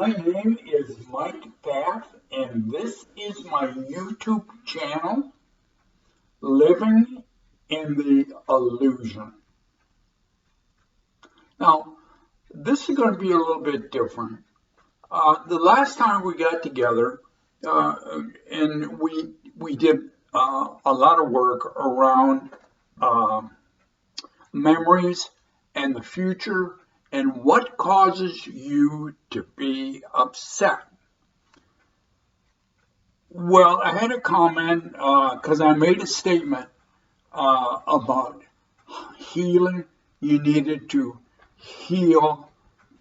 My name is Mike Path, and this is my YouTube channel, Living in the Illusion. Now, this is going to be a little bit different. The last time we got together, and we did a lot of work around memories and the future and what causes you to be upset. Well, I had a comment because I made a statement about healing. You needed to heal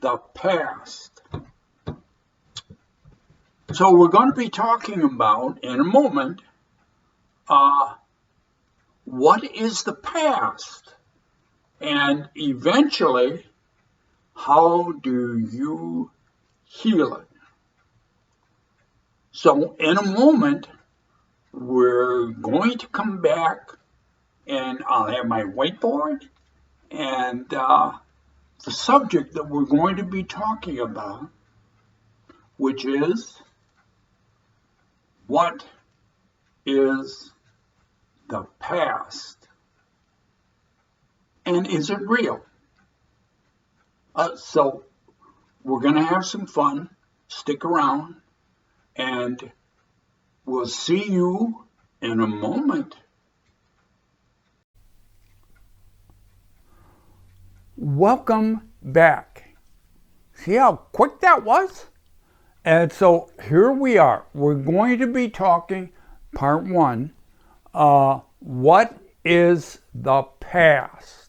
the past. So we're going to be talking about, in a moment, what is the past? And eventually, how do you heal it? So in a moment, we're going to come back and I'll have my whiteboard and the subject that we're going to be talking about, which is, what is the past? And is it real? So we're going to have some fun. Stick around, and we'll see you in a moment. Welcome back. See how quick that was? And so here we are. We're going to be talking, part one, what is the past?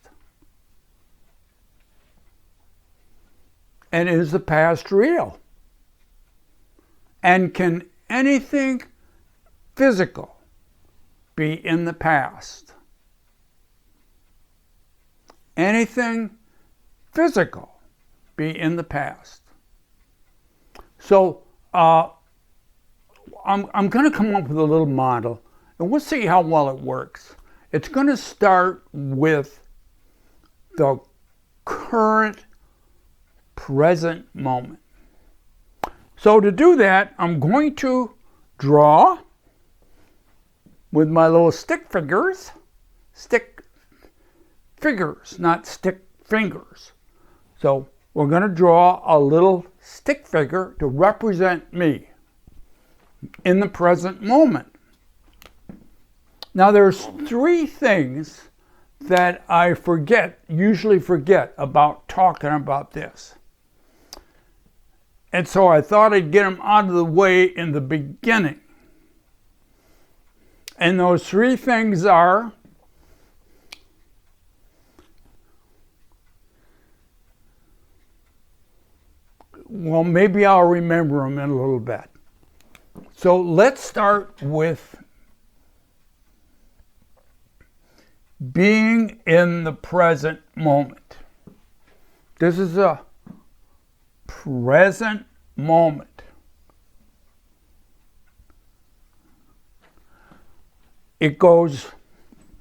And is the past real? And can anything physical be in the past? Anything physical be in the past? So I'm going to come up with a little model, and we'll see how well it works. It's going to start with the current present moment. So to do that, I'm going to draw with my little stick figures, not stick fingers. So we're going to draw a little stick figure to represent me in the present moment. Now there's three things that I usually forget about talking about this. And so I thought I'd get them out of the way in the beginning. And those three things are, well, maybe I'll remember them in a little bit. So let's start with being in the present moment. This is a present moment. It goes,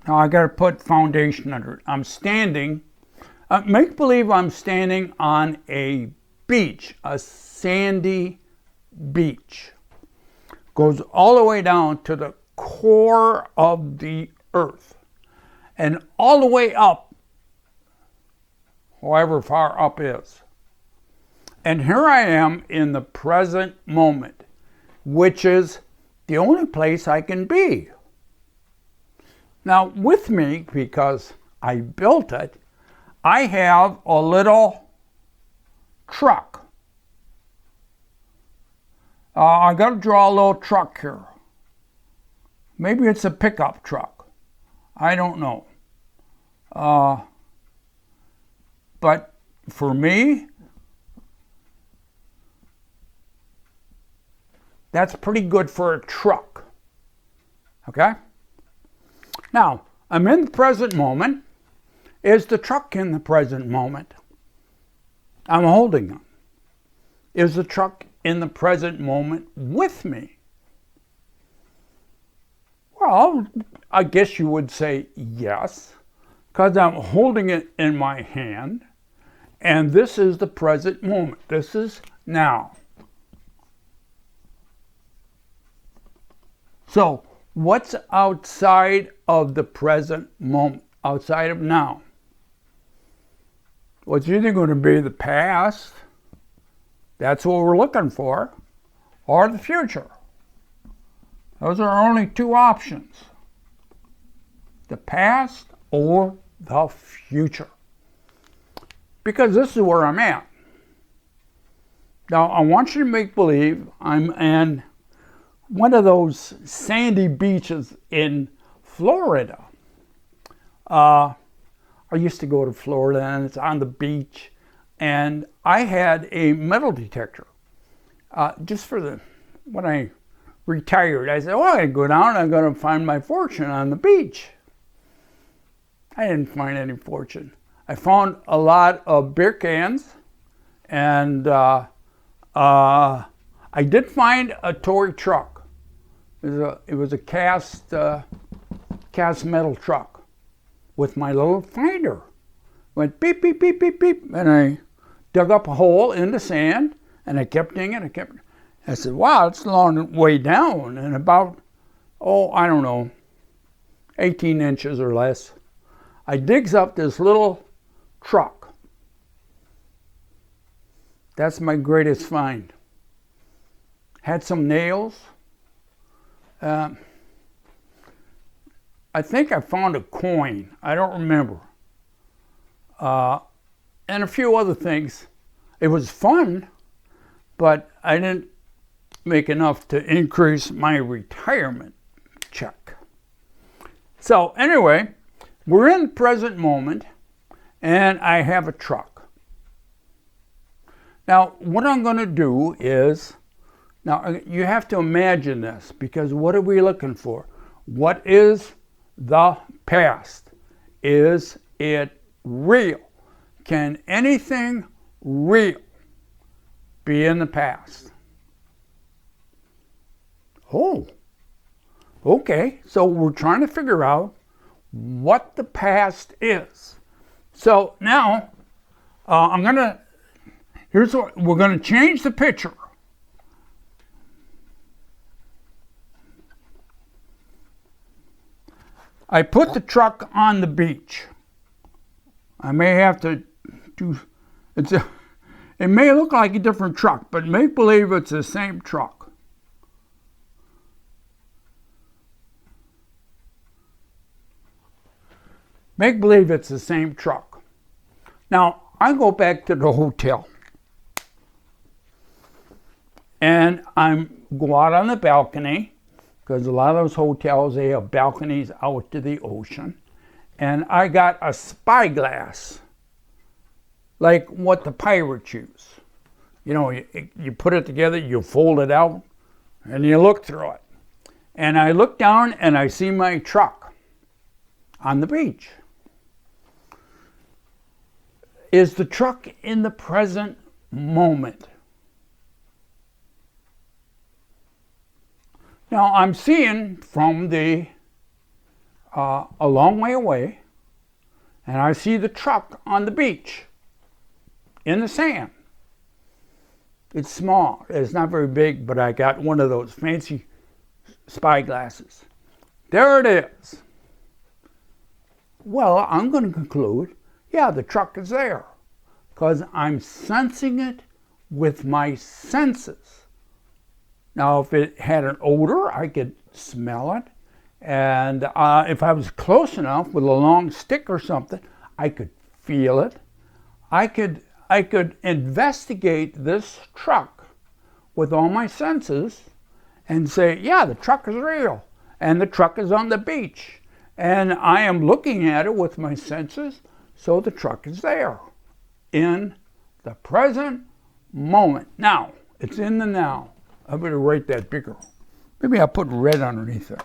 now I got to put foundation under it. I'm standing, make believe I'm standing on a beach, a sandy beach. Goes all the way down to the core of the earth and all the way up, however far up is. And here I am in the present moment, which is the only place I can be. Now with me, because I built it, I have a little truck. I got to draw a little truck here. Maybe it's a pickup truck. I don't know. But for me, that's pretty good for a truck. Okay? Now, I'm in the present moment. Is the truck in the present moment? I'm holding them. Is the truck in the present moment with me? Well, I guess you would say yes, because I'm holding it in my hand, and this is the present moment. This is now. So, what's outside of the present moment, outside of now? Well, it's either going to be the past, that's what we're looking for, or the future. Those are only two options. The past or the future. Because this is where I'm at. Now, I want you to make believe I'm in one of those sandy beaches in Florida. I used to go to Florida, and it's on the beach, and I had a metal detector. Just for when I retired, I said, "Oh, I'm going to go down, I'm going to find my fortune on the beach." I didn't find any fortune. I found a lot of beer cans, and I did find a toy truck. It was a cast metal truck with my little finder. Went beep, beep, beep, beep, beep, and I dug up a hole in the sand, and I kept digging, I said, wow, it's a long way down, and about, I don't know, 18 inches or less. I digs up this little truck. That's my greatest find. Had some nails. I think I found a coin. I don't remember. And a few other things. It was fun, but I didn't make enough to increase my retirement check. So anyway, we're in the present moment, and I have a truck. Now, what I'm going to do is, now you have to imagine this, because what are we looking for? What is the past? Is it real? Can anything real be in the past? Oh, okay. So we're trying to figure out what the past is. So now here's what we're going to change the picture. I put the truck on the beach. I may have to do, it may look like a different truck, but make believe it's the same truck. Make believe it's the same truck. Now, I go back to the hotel. And I go out on the balcony, because a lot of those hotels, they have balconies out to the ocean. And I got a spyglass, like what the pirates use. You know, you put it together, you fold it out, and you look through it. And I look down and I see my truck on the beach. Is the truck in the present moment? Now I'm seeing from a long way away, and I see the truck on the beach in the sand. It's small, it's not very big, but I got one of those fancy spy glasses. There it is. Well, I'm going to conclude, yeah, the truck is there, because I'm sensing it with my senses. Now, if it had an odor, I could smell it. And if I was close enough with a long stick or something, I could feel it. I could investigate this truck with all my senses and say, yeah, the truck is real. And the truck is on the beach. And I am looking at it with my senses, so the truck is there in the present moment. Now, it's in the now. I better write that bigger. Maybe I'll put red underneath it.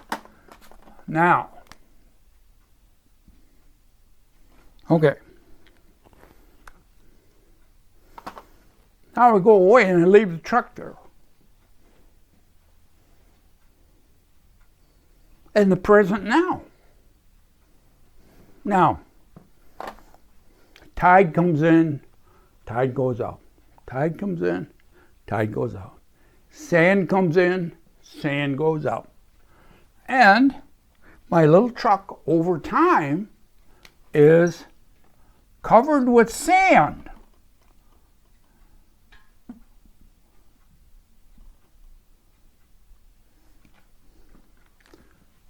Now. Okay. Now we go away and I leave the truck there. In the present now. Now, tide comes in, tide goes out. Tide comes in, tide goes out. Sand comes in, sand goes out. And my little truck over time is covered with sand.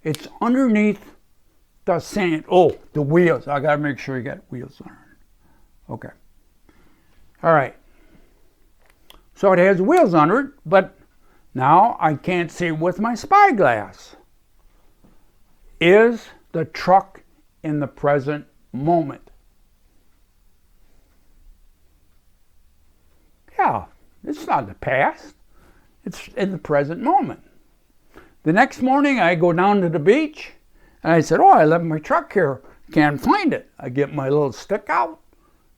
It's underneath the sand. Oh, the wheels. I got to make sure you got wheels on it. Okay. All right. So it has wheels under it, but now I can't see with my spyglass. Is the truck in the present moment? Yeah, it's not the past. It's in the present moment. The next morning I go down to the beach and I said, oh, I left my truck here. Can't find it. I get my little stick out,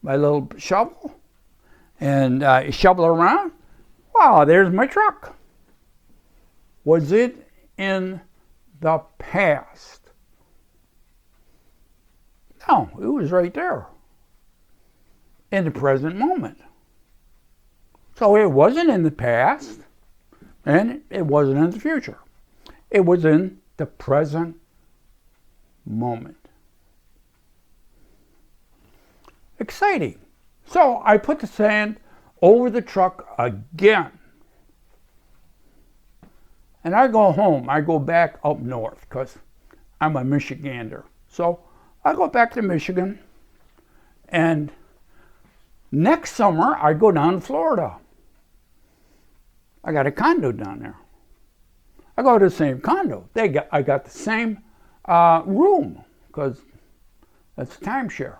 my little shovel, and I shovel around. Wow, there's my truck. Was it in the past? No, it was right there in the present moment. So it wasn't in the past and it wasn't in the future. It was in the present moment. Exciting. So I put the sand over the truck again. And I go home. I go back up north because I'm a Michigander. So I go back to Michigan. And next summer, I go down to Florida. I got a condo down there. I go to the same condo. I got the same room because that's a timeshare.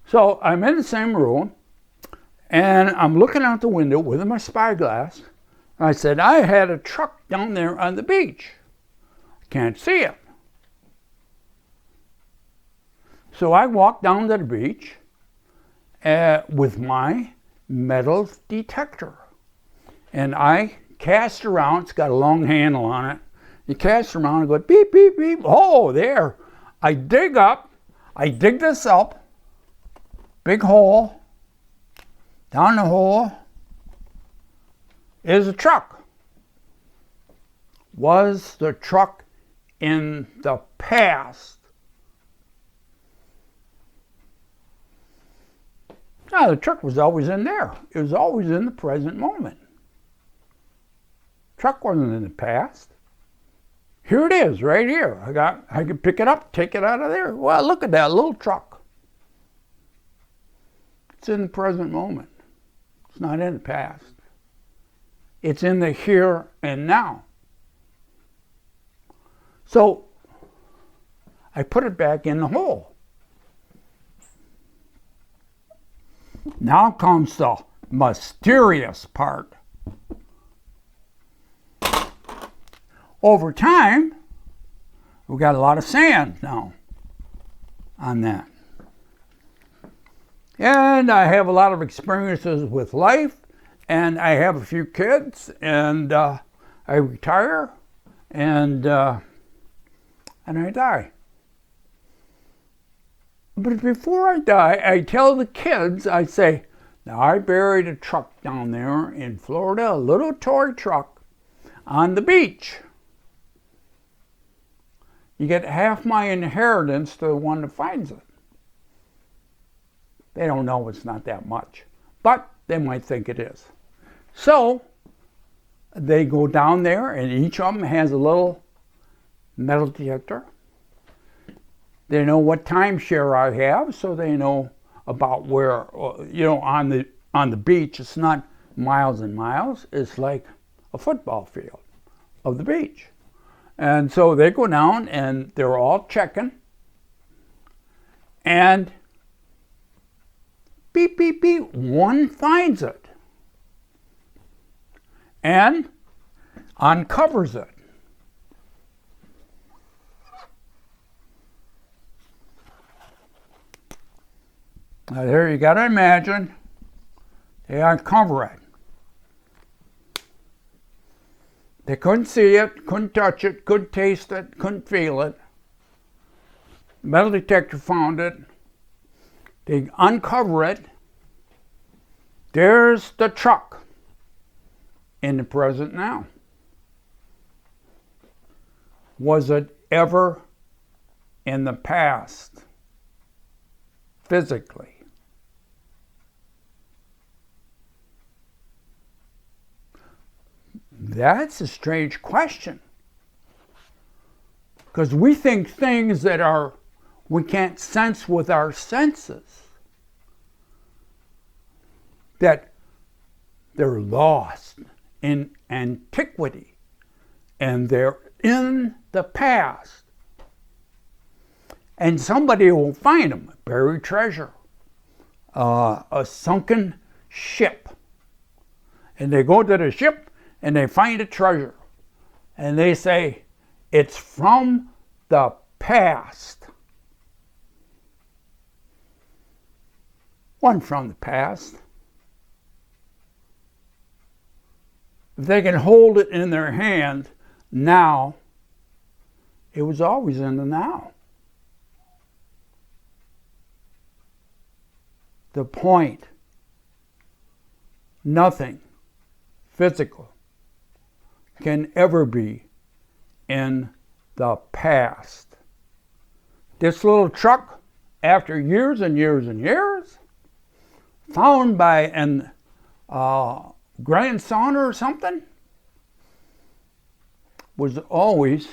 So I'm in the same room and I'm looking out the window with my spyglass. I said, I had a truck down there on the beach. I can't see it. So I walked down to the beach with my metal detector. And I cast around. It's got a long handle on it. You cast around and go beep, beep, beep. Oh, there. I dig this up. Big hole. Down the hole is a truck. Was the truck in the past? No, the truck was always in there. It was always in the present moment. Truck wasn't in the past. Here it is, right here. I could pick it up, take it out of there. Well, look at that little truck. It's in the present moment. It's not in the past. It's in the here and now. So I put it back in the hole. Now comes the mysterious part. Over time, we got a lot of sand now on that. And I have a lot of experiences with life, and I have a few kids, and I retire, and I die. But before I die, I tell the kids, I say, now I buried a truck down there in Florida, a little toy truck on the beach. You get half my inheritance to the one that finds it. They don't know it's not that much, but they might think it is. So they go down there, and each of them has a little metal detector. They know what timeshare I have, so they know about where, on the beach. It's not miles and miles. It's like a football field of the beach. And so they go down and they're all checking. And beep, beep, beep, one finds it and uncovers it. Now there you got to imagine they uncover it. They couldn't see it, couldn't touch it, couldn't taste it, couldn't feel it. Metal detector found it. They uncover it. There's the truck in the present now. Was it ever in the past, physically? That's a strange question. Because we think things that we can't sense with our senses, that they're lost in antiquity and they're in the past. And somebody will find them, buried treasure, a sunken ship. And they go to the ship and they find a treasure. And they say, it's from the past. Wasn't from the past. If they can hold it in their hand now, it was always in the now. The point, nothing physical can ever be in the past. This little truck, after years and years and years, found by an grandson or something, was always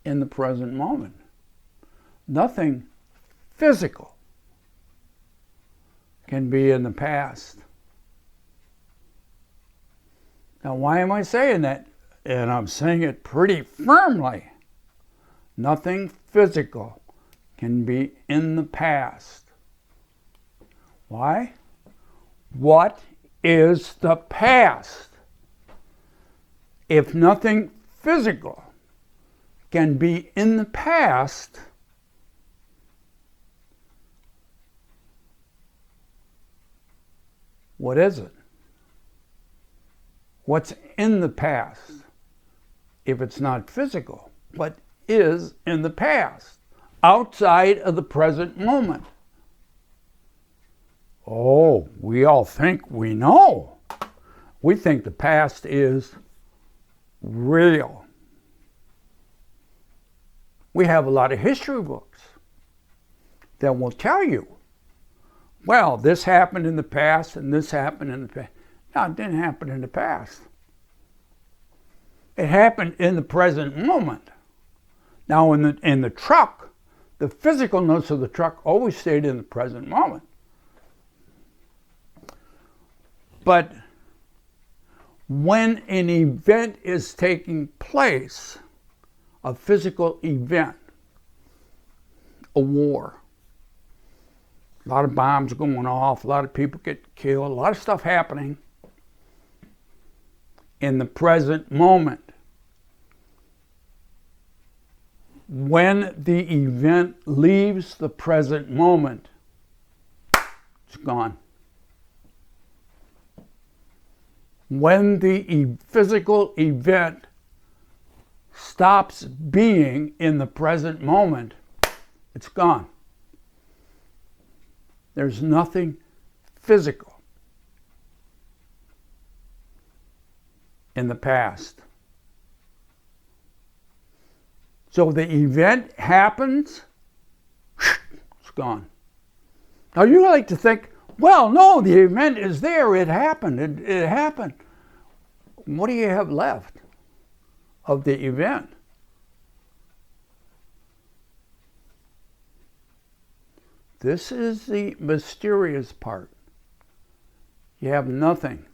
in the present moment. Nothing physical can be in the past. Now, why am I saying that? And I'm saying it pretty firmly. Nothing physical can be in the past. Why? What is the past? If nothing physical can be in the past, what is it? What's in the past? If it's not physical, what is in the past, outside of the present moment? Oh, we all think we know. We think the past is real. We have a lot of history books that will tell you, well, this happened in the past and this happened in the past. No, it didn't happen in the past. It happened in the present moment. Now, in the truck, the physicalness of the truck always stayed in the present moment. But when an event is taking place, a physical event, a war, a lot of bombs going off, a lot of people get killed, a lot of stuff happening in the present moment. When the event leaves the present moment, it's gone. When the physical event stops being in the present moment, it's gone. There's nothing physical in the past. So the event happens, it's gone. Now you like to think, well, no, the event is there, it happened, it happened. What do you have left of the event? This is the mysterious part. You have nothing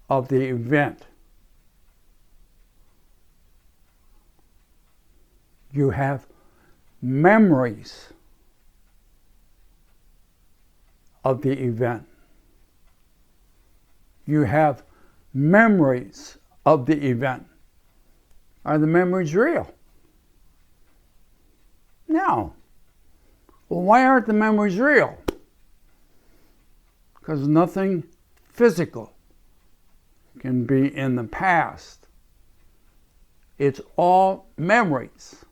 of the event. You have memories of the event. You have memories of the event. Are the memories real? No. Well, why aren't the memories real? Because nothing physical can be in the past. It's all memories.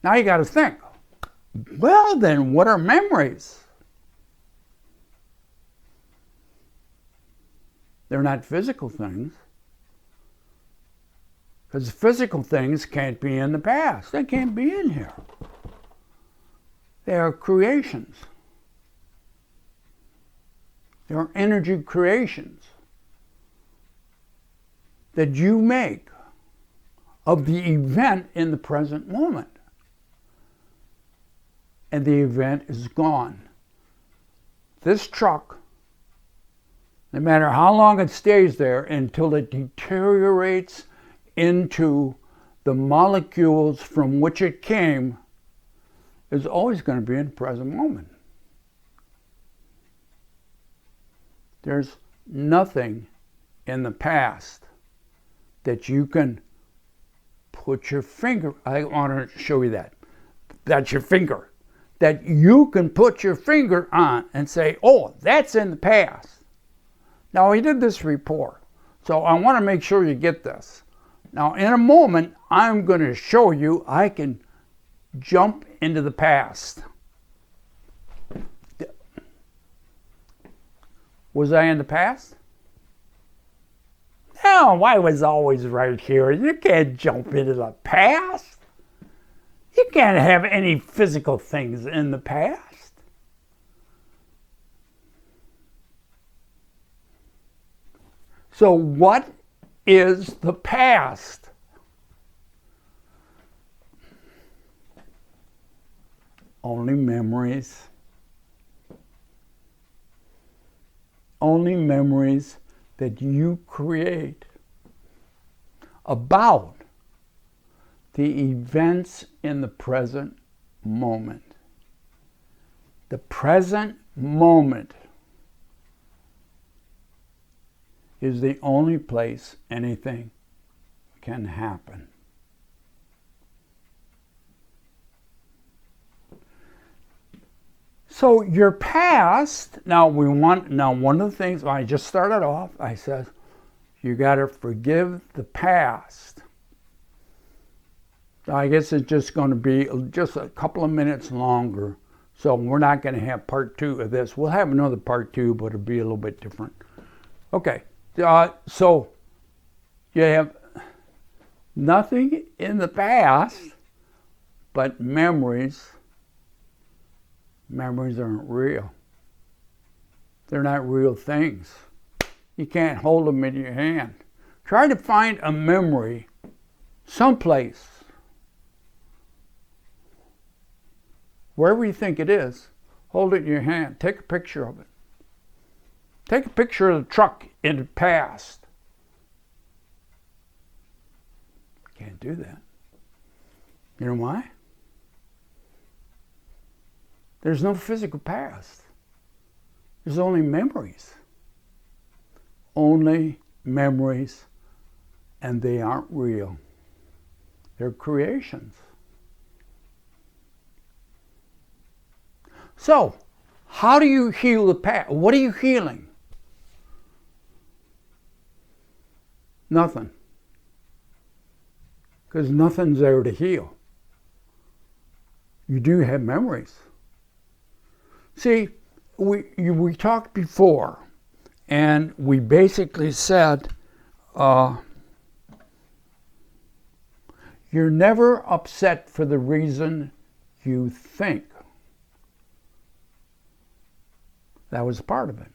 Now you got to think, well then, what are memories? They're not physical things. Because physical things can't be in the past. They can't be in here. They are creations. They are energy creations that you make of the event in the present moment. And the event is gone. This truck, no matter how long it stays there until it deteriorates into the molecules from which it came, is always going to be in the present moment. There's nothing in the past that you can put your finger, I want to show you that. That's your finger. That you can put your finger on and say, oh, that's in the past. Now, he did this report, so I want to make sure you get this. Now, in a moment, I'm going to show you I can jump into the past. Was I in the past? No, I was always right here. You can't jump into the past. You can't have any physical things in the past. So what is the past? Only memories. Only memories that you create about the events in the present moment. The present moment is the only place anything can happen. So your past, now one of the things, when I just started off, I said, you got to forgive the past. I guess it's just going to be just a couple of minutes longer. So we're not going to have part 2 of this. We'll have another part 2, but it'll be a little bit different. Okay. So you have nothing in the past but memories. Memories aren't real. They're not real things. You can't hold them in your hand. Try to find a memory someplace. Wherever you think it is, hold it in your hand. Take a picture of it. Take a picture of the truck in the past. Can't do that. You know why? There's no physical past. There's only memories. Only memories, and they aren't real. They're creations. So, how do you heal the past? What are you healing? Nothing. Because nothing's there to heal. You do have memories. See, we talked before, and we basically said, you're never upset for the reason you think. That was part of it.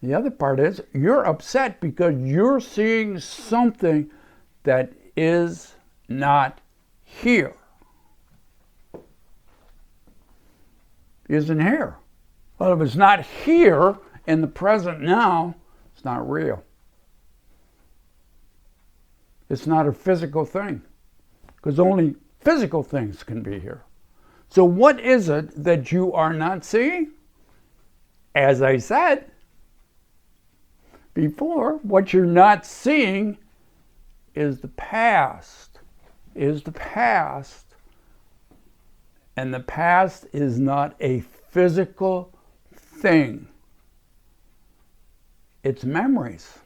The other part is you're upset because you're seeing something that is not here. Isn't here. Well, if it's not here in the present now, it's not real. It's not a physical thing, because only physical things can be here. So what is it that you are not seeing? As I said before, what you're not seeing is the past. Is the past. And the past is not a physical thing. It's memories.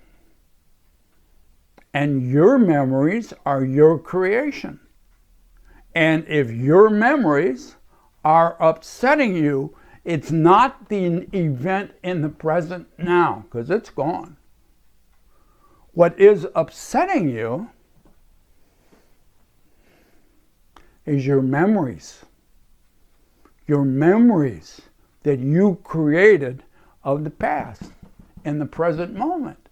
And your memories are your creation. And if your memories are upsetting you, it's not the event in the present now, because it's gone. What is upsetting you is your memories. Your memories that you created of the past in the present moment.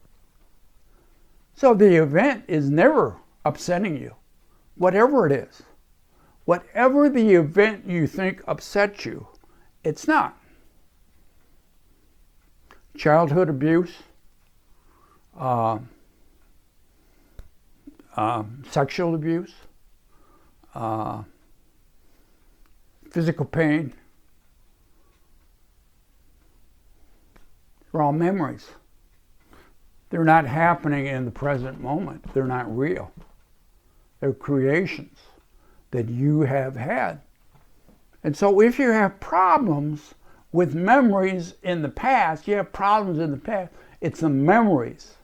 So the event is never upsetting you, whatever it is. Whatever the event you think upsets you, it's not. Childhood abuse, sexual abuse, physical pain, they're all memories. They're not happening in the present moment. They're not real. They're creations that you have had. And so if you have problems with memories in the past, you have problems in the past, it's the memories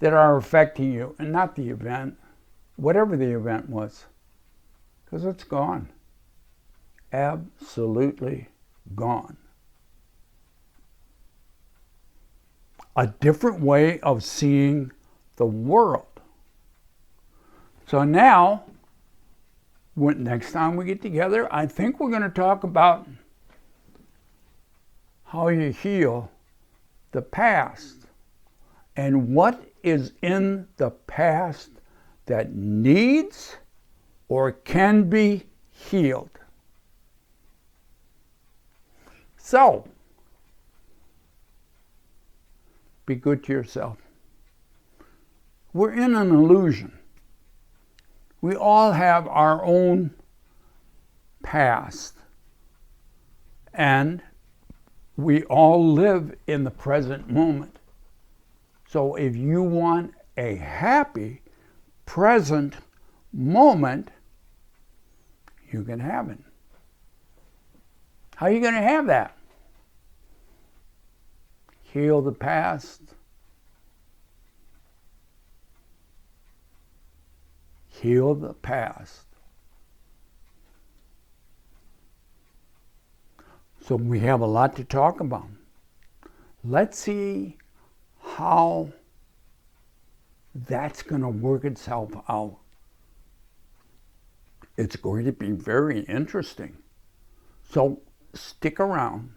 that are affecting you and not the event, whatever the event was, because it's gone. Absolutely gone. A different way of seeing the world. So now, next time we get together, I think we're going to talk about how you heal the past and what is in the past that needs or can be healed. So, be good to yourself. We're in an illusion. We all have our own past. And we all live in the present moment. So if you want a happy present moment, you can have it. How are you going to have that? Heal the past. Heal the past. So we have a lot to talk about. Let's see how that's going to work itself out. It's going to be very interesting. So stick around.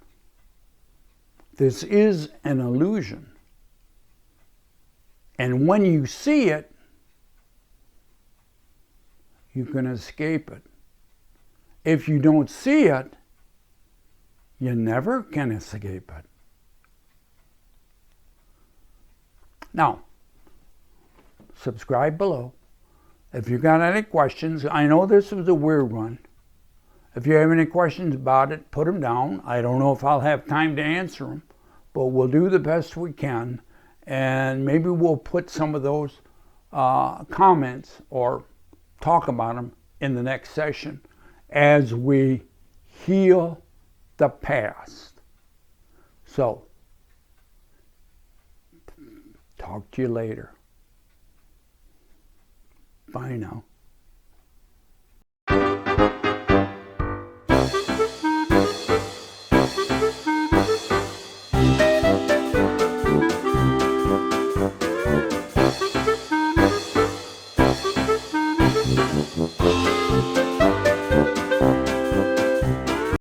This is an illusion. And when you see it, you can escape it. If you don't see it, you never can escape it. Now, subscribe below. If you got any questions, I know this was a weird one. If you have any questions about it, put them down. I don't know if I'll have time to answer them, but we'll do the best we can. And maybe we'll put some of those comments or talk about them in the next session as we heal the past. So, talk to you later. Bye now.